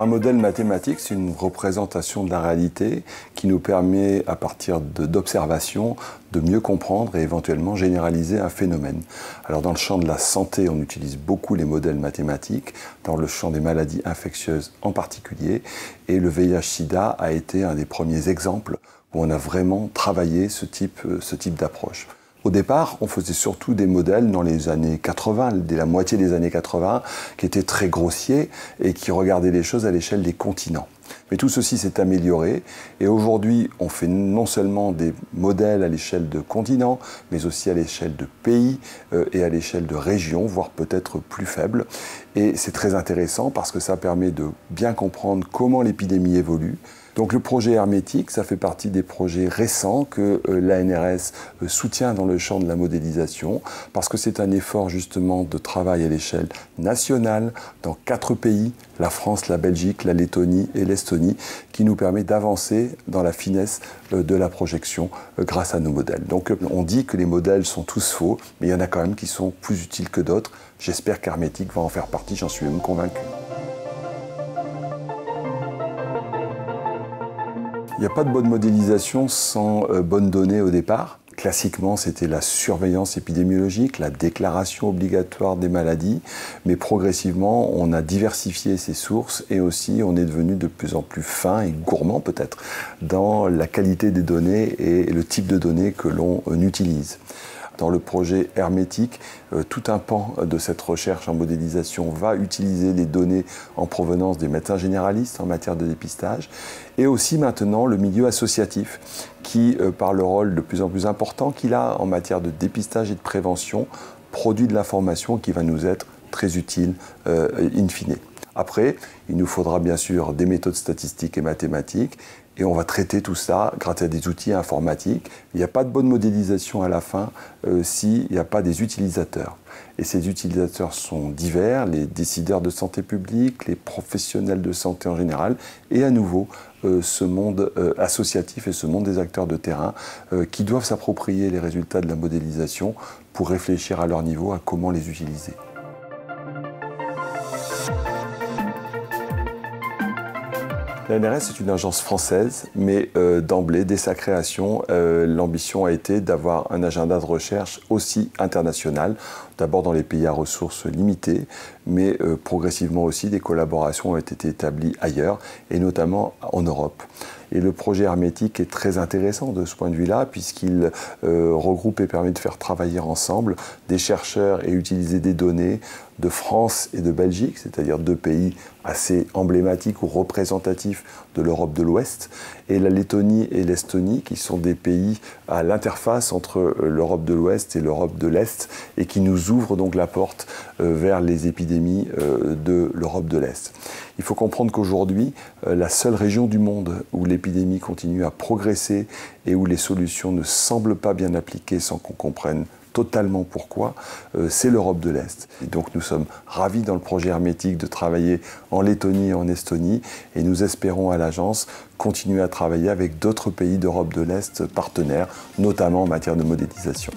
Un modèle mathématique, c'est une représentation de la réalité qui nous permet, à partir d'observations, de mieux comprendre et éventuellement généraliser un phénomène. Alors dans le champ de la santé, on utilise beaucoup les modèles mathématiques, dans le champ des maladies infectieuses en particulier, et le VIH-Sida a été un des premiers exemples où on a vraiment travaillé ce type d'approche. Au départ, on faisait surtout des modèles dans les années 80, dès la moitié des années 80, qui étaient très grossiers et qui regardaient les choses à l'échelle des continents. Mais tout ceci s'est amélioré et aujourd'hui, on fait non seulement des modèles à l'échelle de continents, mais aussi à l'échelle de pays et à l'échelle de régions, voire peut-être plus faibles. Et c'est très intéressant parce que ça permet de bien comprendre comment l'épidémie évolue. Donc le projet hermétique, ça fait partie des projets récents que l'ANRS soutient dans le champ de la modélisation, parce que c'est un effort justement de travail à l'échelle nationale dans 4 pays, la France, la Belgique, la Lettonie et l'Estonie, qui nous permet d'avancer dans la finesse de la projection grâce à nos modèles. Donc on dit que les modèles sont tous faux, mais il y en a quand même qui sont plus utiles que d'autres. J'espère qu'hermétique va en faire partie, j'en suis même convaincu. Il n'y a pas de bonne modélisation sans bonnes données au départ. Classiquement, c'était la surveillance épidémiologique, la déclaration obligatoire des maladies, mais progressivement, on a diversifié ces sources et aussi on est devenu de plus en plus fin et gourmand peut-être dans la qualité des données et le type de données que l'on utilise. Dans le projet hermétique, tout un pan de cette recherche en modélisation va utiliser les données en provenance des médecins généralistes en matière de dépistage et aussi maintenant le milieu associatif qui, par le rôle de plus en plus important qu'il a en matière de dépistage et de prévention, produit de l'information qui va nous être très utile in fine. Après, il nous faudra bien sûr des méthodes statistiques et mathématiques et on va traiter tout ça grâce à des outils informatiques. Il n'y a pas de bonne modélisation à la fin s'il n'y a pas des utilisateurs. Et ces utilisateurs sont divers, les décideurs de santé publique, les professionnels de santé en général, et à nouveau ce monde associatif et ce monde des acteurs de terrain qui doivent s'approprier les résultats de la modélisation pour réfléchir à leur niveau à comment les utiliser. L'ANRS est une agence française, mais d'emblée, dès sa création, l'ambition a été d'avoir un agenda de recherche aussi international, d'abord dans les pays à ressources limitées, mais progressivement aussi des collaborations ont été établies ailleurs, et notamment en Europe. Et le projet hermétique est très intéressant de ce point de vue-là, puisqu'il regroupe et permet de faire travailler ensemble des chercheurs et utiliser des données de France et de Belgique, c'est-à-dire 2 pays assez emblématiques ou représentatifs de l'Europe de l'Ouest, et la Lettonie et l'Estonie, qui sont des pays à l'interface entre l'Europe de l'Ouest et l'Europe de l'Est, et qui nous ouvrent donc la porte vers les épidémies de l'Europe de l'Est. Il faut comprendre qu'aujourd'hui, la seule région du monde où l'épidémie continue à progresser et où les solutions ne semblent pas bien appliquées sans qu'on comprenne totalement pourquoi, c'est l'Europe de l'Est. Et donc nous sommes ravis dans le projet hermétique de travailler en Lettonie et en Estonie et nous espérons à l'agence continuer à travailler avec d'autres pays d'Europe de l'Est partenaires, notamment en matière de modélisation.